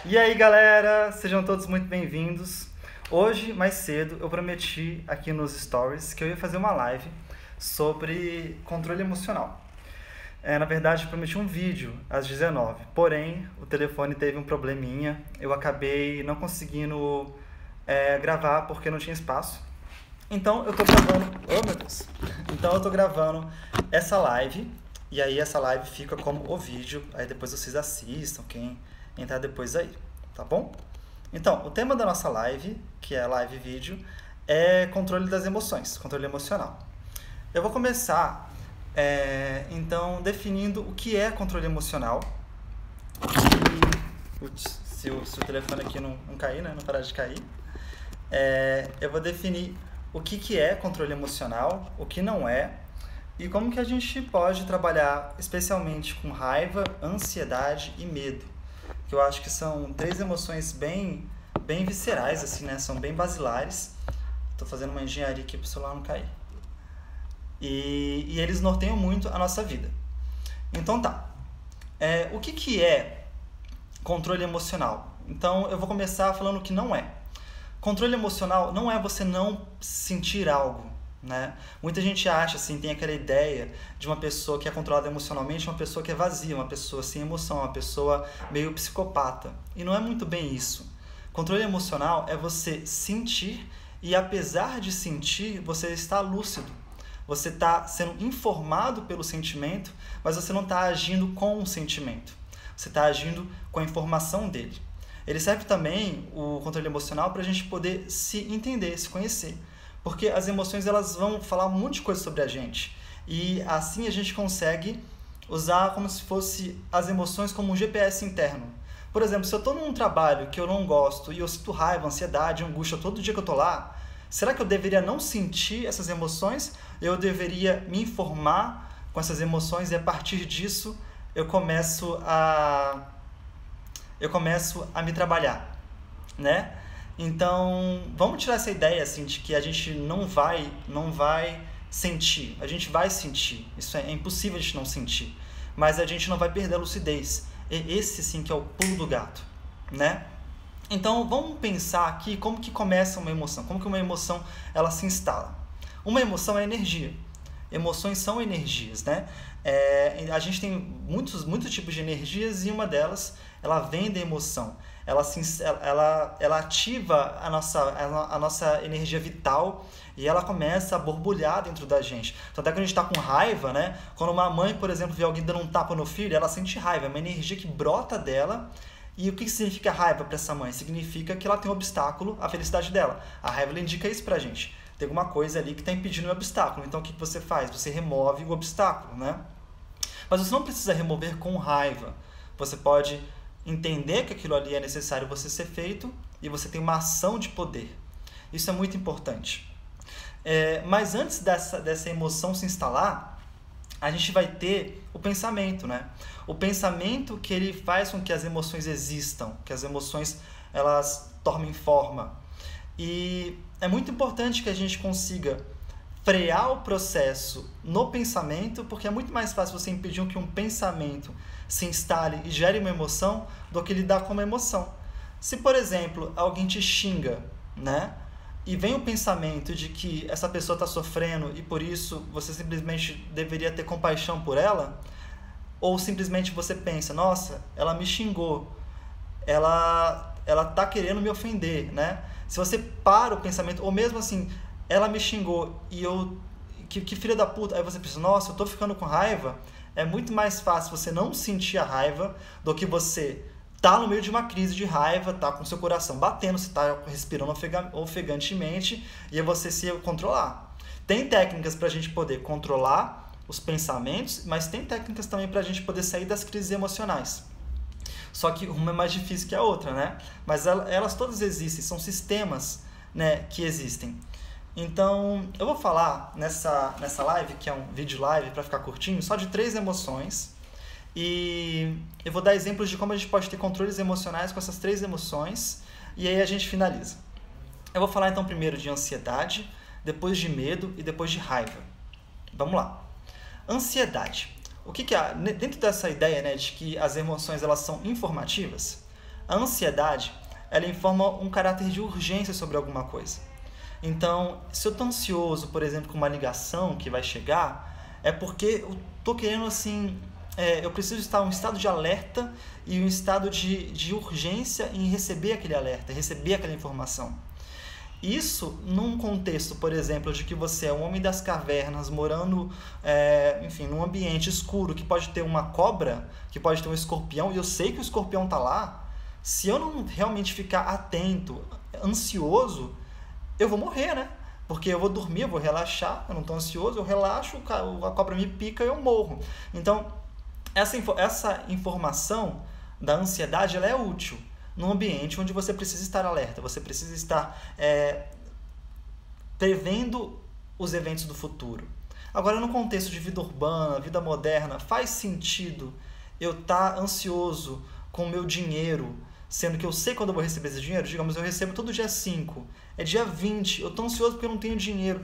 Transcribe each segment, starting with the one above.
E aí, galera, sejam todos muito bem-vindos. Hoje, mais cedo, eu prometi aqui nos stories que eu ia fazer uma live sobre controle emocional. Na verdade, eu prometi um vídeo às 19, porém, o telefone teve um probleminha, eu acabei não conseguindo gravar porque não tinha espaço. Então, eu tô gravando... Oh, meu Deus! Então, eu tô gravando essa live, e aí essa live fica como o vídeo, aí depois vocês assistam, quem entrar depois aí, tá bom? Então, o tema da nossa live, que é a live vídeo, é controle das emoções, controle emocional. Eu vou começar, então, definindo o que é controle emocional. Se o telefone aqui não cair, né? Não parar de cair. Eu vou definir o que é controle emocional, o que não é, e como que a gente pode trabalhar especialmente com raiva, ansiedade e medo. Que eu acho que são três emoções bem viscerais, assim, né? São bem basilares. Estou fazendo uma engenharia aqui para o celular não cair. E eles norteiam muito a nossa vida. Então tá. O que é controle emocional? Então eu vou começar falando o que não é. Controle emocional não é você não sentir algo, né? Muita gente acha, assim, tem aquela ideia de uma pessoa que é controlada emocionalmente, uma pessoa que é vazia, uma pessoa sem emoção, uma pessoa meio psicopata. E não é muito bem isso. Controle emocional é você sentir e, apesar de sentir, você está lúcido. Você está sendo informado pelo sentimento, mas você não está agindo com o sentimento. Você está agindo com a informação dele. Ele serve também, o controle emocional, para a gente poder se entender, se conhecer. Porque as emoções elas vão falar um monte de coisa sobre a gente. E assim a gente consegue usar como se fosse as emoções como um GPS interno. Por exemplo, se eu estou num trabalho que eu não gosto e eu sinto raiva, ansiedade, angústia todo dia que eu estou lá, será que eu deveria não sentir essas emoções? Eu deveria me informar com essas emoções e a partir disso eu começo a me trabalhar, né? Então, vamos tirar essa ideia assim de que a gente não vai sentir. A gente vai sentir. Isso é impossível a gente não sentir. Mas a gente não vai perder a lucidez. E esse sim que é o pulo do gato, né? Então, vamos pensar aqui como que começa uma emoção, como que uma emoção ela se instala. Uma emoção é energia. Emoções são energias, né? A gente tem muitos tipos de energias e uma delas, ela vem da emoção. Ela ativa a nossa energia vital e ela começa a borbulhar dentro da gente. Então, até quando a gente está com raiva, né? Quando uma mãe, por exemplo, vê alguém dando um tapa no filho, ela sente raiva. É uma energia que brota dela. E o que significa raiva para essa mãe? Significa que ela tem um obstáculo à felicidade dela. A raiva ela indica isso pra gente. Tem alguma coisa ali que está impedindo o obstáculo. Então, o que você faz? Você remove o obstáculo, né? Mas você não precisa remover com raiva. Você pode entender que aquilo ali é necessário você ser feito e você tem uma ação de poder. Isso é muito importante. Mas antes dessa emoção se instalar, a gente vai ter o pensamento, né? O pensamento que ele faz com que as emoções existam, que as emoções elas tomem forma. E é muito importante que a gente consiga frear o processo no pensamento, porque é muito mais fácil você impedir que um pensamento se instale e gere uma emoção do que lidar com uma emoção. Se, por exemplo, alguém te xinga, né? E vem o pensamento de que essa pessoa está sofrendo e por isso você simplesmente deveria ter compaixão por ela, ou simplesmente você pensa, nossa, ela me xingou, ela está querendo me ofender, né? Se você para o pensamento, ou mesmo assim, ela me xingou e eu... Que filha da puta. Aí você pensa, nossa, eu tô ficando com raiva. É muito mais fácil você não sentir a raiva do que você tá no meio de uma crise de raiva, tá com seu coração batendo, você tá respirando ofegantemente e é você se controlar. Tem técnicas pra gente poder controlar os pensamentos, mas tem técnicas também pra gente poder sair das crises emocionais. Só que uma é mais difícil que a outra, né? Mas elas todas existem, são sistemas, né, que existem. Então, eu vou falar nessa live, que é um vídeo live para ficar curtinho, só de 3 emoções. E eu vou dar exemplos de como a gente pode ter controles emocionais com essas 3 emoções. E aí a gente finaliza. Eu vou falar então primeiro de ansiedade, depois de medo e depois de raiva. Vamos lá. Ansiedade. O que é? Dentro dessa ideia, né, de que as emoções elas são informativas, A ansiedade, ela informa um caráter de urgência sobre alguma coisa. Então, se eu estou ansioso, por exemplo, com uma ligação que vai chegar, é porque eu estou querendo, assim, eu preciso estar em um estado de alerta e um estado de urgência em receber aquele alerta, receber aquela informação. Isso num contexto, por exemplo, de que você é um homem das cavernas, morando, enfim, num ambiente escuro, que pode ter uma cobra, que pode ter um escorpião, e eu sei que o escorpião está lá. Se eu não realmente ficar atento, ansioso, eu vou morrer, né? Porque eu vou dormir, eu vou relaxar, eu não estou ansioso, eu relaxo, a cobra me pica e eu morro. Então, essa informação da ansiedade, ela é útil num ambiente onde você precisa estar alerta, você precisa estar prevendo os eventos do futuro. Agora, no contexto de vida urbana, vida moderna, faz sentido eu estar ansioso com o meu dinheiro, sendo que eu sei quando eu vou receber esse dinheiro? Digamos, eu recebo todo dia 5, é dia 20, eu estou ansioso porque eu não tenho dinheiro,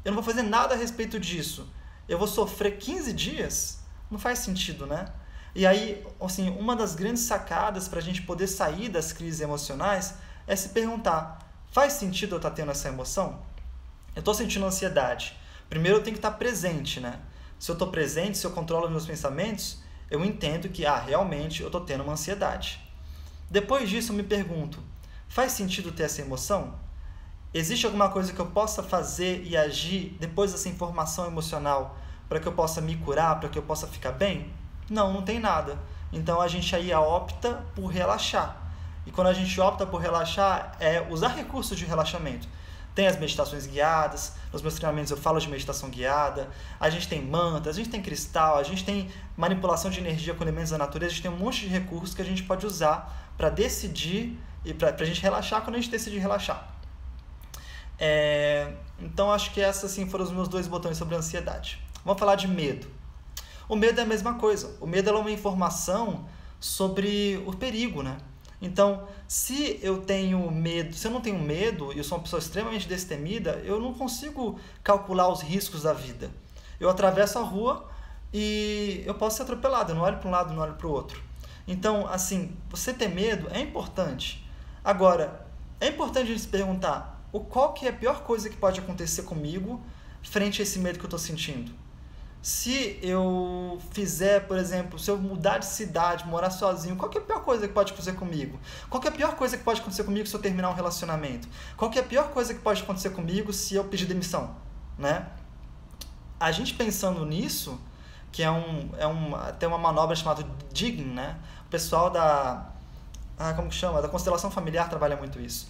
eu não vou fazer nada a respeito disso, eu vou sofrer 15 dias? Não faz sentido, né? E aí, assim, uma das grandes sacadas para a gente poder sair das crises emocionais é se perguntar, faz sentido eu estar tendo essa emoção? Eu estou sentindo ansiedade. Primeiro eu tenho que estar presente, né? Se eu estou presente, se eu controlo os meus pensamentos, eu entendo que, realmente eu estou tendo uma ansiedade. Depois disso eu me pergunto, faz sentido ter essa emoção? Existe alguma coisa que eu possa fazer e agir depois dessa informação emocional para que eu possa me curar, para que eu possa ficar bem? Não, não tem nada. Então a gente aí opta por relaxar. E quando a gente opta por relaxar, é usar recursos de relaxamento. Tem as meditações guiadas, nos meus treinamentos eu falo de meditação guiada, a gente tem mantras, a gente tem cristal, a gente tem manipulação de energia com elementos da natureza, a gente tem um monte de recursos que a gente pode usar para decidir e para a gente relaxar quando a gente decidir relaxar. Então acho que esses assim, foram os meus 2 botões sobre a ansiedade. Vamos falar de medo. O medo é a mesma coisa. O medo é uma informação sobre o perigo, né? Então, se eu tenho medo, se eu não tenho medo e eu sou uma pessoa extremamente destemida, eu não consigo calcular os riscos da vida. Eu atravesso a rua e eu posso ser atropelado, eu não olho para um lado, não olho para o outro. Então, assim, você ter medo é importante. Agora, é importante a gente se perguntar qual que é a pior coisa que pode acontecer comigo frente a esse medo que eu estou sentindo. Se eu fizer, por exemplo, se eu mudar de cidade, morar sozinho, qual que é a pior coisa que pode acontecer comigo? Qual que é a pior coisa que pode acontecer comigo se eu terminar um relacionamento? Qual que é a pior coisa que pode acontecer comigo se eu pedir demissão? Né? A gente pensando nisso, que tem uma manobra chamada Digging, né? O pessoal como que chama? Da constelação familiar trabalha muito isso.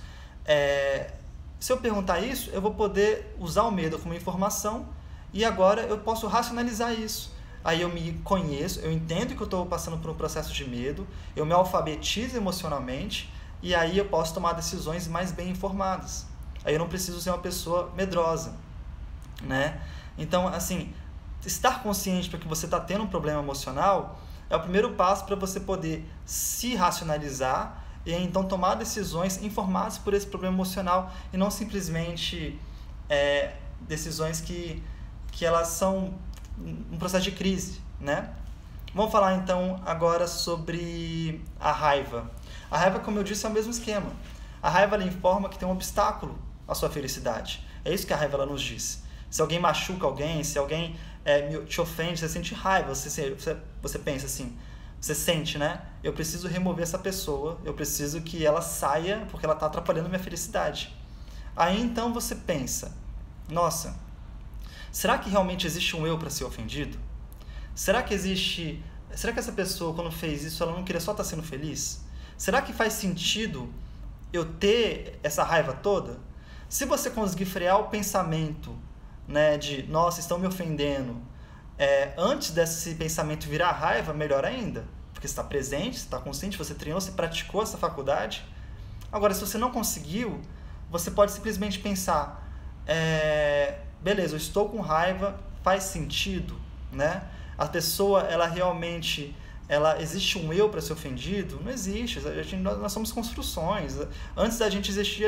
Se eu perguntar isso, eu vou poder usar o medo como informação e agora eu posso racionalizar isso. Aí eu me conheço, eu entendo que eu estou passando por um processo de medo, eu me alfabetizo emocionalmente e aí eu posso tomar decisões mais bem informadas. Aí eu não preciso ser uma pessoa medrosa, né? Então, assim, estar consciente para que você está tendo um problema emocional é o primeiro passo para você poder se racionalizar e então tomar decisões informadas por esse problema emocional e não simplesmente decisões que elas são um processo de crise, né? Vamos falar então agora sobre a raiva. A raiva, como eu disse, é o mesmo esquema. A raiva ela informa que tem um obstáculo à sua felicidade. É isso que a raiva ela nos diz. Se alguém machuca alguém, se alguém te ofende, você sente raiva, você pensa assim, você sente, né? Eu preciso remover essa pessoa, eu preciso que ela saia porque ela está atrapalhando a minha felicidade. Aí então você pensa, nossa, será que realmente existe um eu para ser ofendido? Será que essa pessoa, quando fez isso, ela não queria só estar sendo feliz? Será que faz sentido eu ter essa raiva toda? Se você conseguir frear o pensamento, né, de, nossa, estão me ofendendo, antes desse pensamento virar raiva, melhor ainda. Porque você está presente, você está consciente, você treinou, você praticou essa faculdade. Agora, se você não conseguiu, você pode simplesmente pensar, beleza, eu estou com raiva, faz sentido, né? A pessoa, ela realmente, existe um eu para ser ofendido? Não existe, nós somos construções. Antes da gente existir,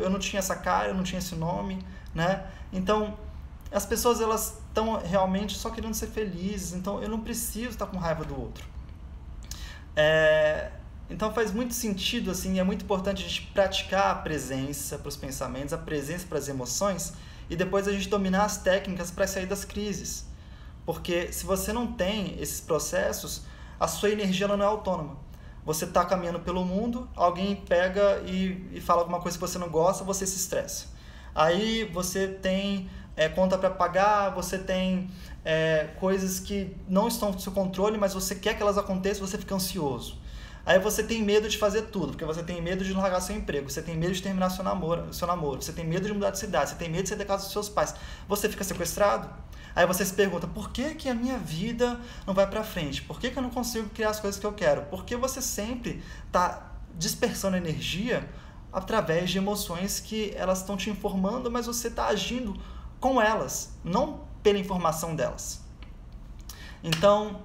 eu não tinha essa cara, eu não tinha esse nome, né? Então, as pessoas, elas estão realmente só querendo ser felizes, então eu não preciso estar com raiva do outro. Então faz muito sentido, assim, é muito importante a gente praticar a presença para os pensamentos, a presença para as emoções, e depois a gente dominar as técnicas para sair das crises. Porque se você não tem esses processos, a sua energia ela não é autônoma. Você está caminhando pelo mundo, alguém pega e fala alguma coisa que você não gosta, você se estressa. Aí você tem conta para pagar, você tem coisas que não estão no seu controle, mas você quer que elas aconteçam, você fica ansioso. Aí você tem medo de fazer tudo, porque você tem medo de largar seu emprego, você tem medo de terminar seu namoro, você tem medo de mudar de cidade, você tem medo de sair da casa dos seus pais. Você fica sequestrado. Aí você se pergunta, por que a minha vida não vai para frente? Por que eu não consigo criar as coisas que eu quero? Porque você sempre está dispersando energia através de emoções que elas estão te informando, mas você está agindo com elas, não pela informação delas. Então,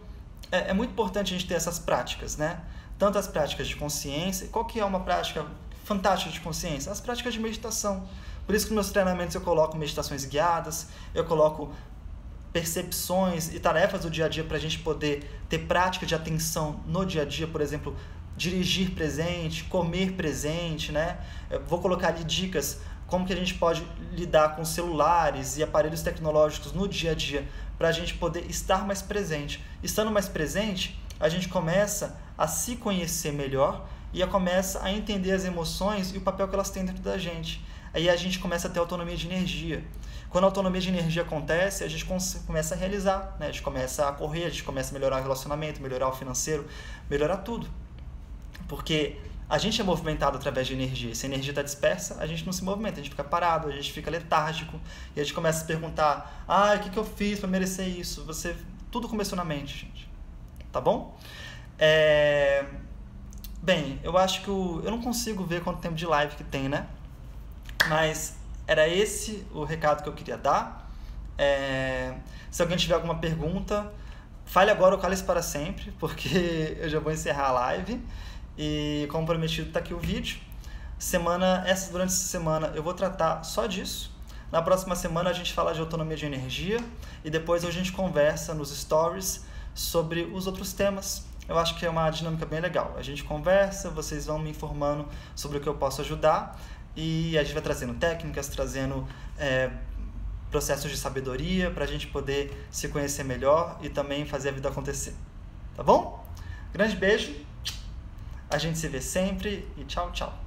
é muito importante a gente ter essas práticas, né? Tanto as práticas de consciência, qual que é uma prática fantástica de consciência? As práticas de meditação. Por isso que nos meus treinamentos eu coloco meditações guiadas, eu coloco percepções e tarefas do dia a dia para a gente poder ter prática de atenção no dia a dia, por exemplo, dirigir presente, comer presente, né? Eu vou colocar ali dicas como que a gente pode lidar com celulares e aparelhos tecnológicos no dia a dia para a gente poder estar mais presente. Estando mais presente, a gente começa a se conhecer melhor e começa a entender as emoções e o papel que elas têm dentro da gente. Aí a gente começa a ter autonomia de energia. Quando a autonomia de energia acontece, a gente começa a realizar, né? A gente começa a correr, a gente começa a melhorar o relacionamento, melhorar o financeiro, melhorar tudo. Porque a gente é movimentado através de energia. Se a energia está dispersa, a gente não se movimenta, a gente fica parado, a gente fica letárgico. E a gente começa a se perguntar, o que eu fiz para merecer isso? Tudo começou na mente, gente. Tá bom? Bem, eu acho que eu não consigo ver quanto tempo de live que tem, né? Mas era esse o recado que eu queria dar. Se alguém tiver alguma pergunta, fale agora ou cale-se para sempre, porque eu já vou encerrar a live. E como prometido, está aqui o vídeo. Durante essa semana eu vou tratar só disso. Na próxima semana a gente fala de autonomia de energia e depois a gente conversa nos stories sobre os outros temas. Eu acho que é uma dinâmica bem legal. A gente conversa, vocês vão me informando sobre o que eu posso ajudar e a gente vai trazendo técnicas, trazendo processos de sabedoria para a gente poder se conhecer melhor e também fazer a vida acontecer. Tá bom? Grande beijo, a gente se vê sempre e tchau, tchau.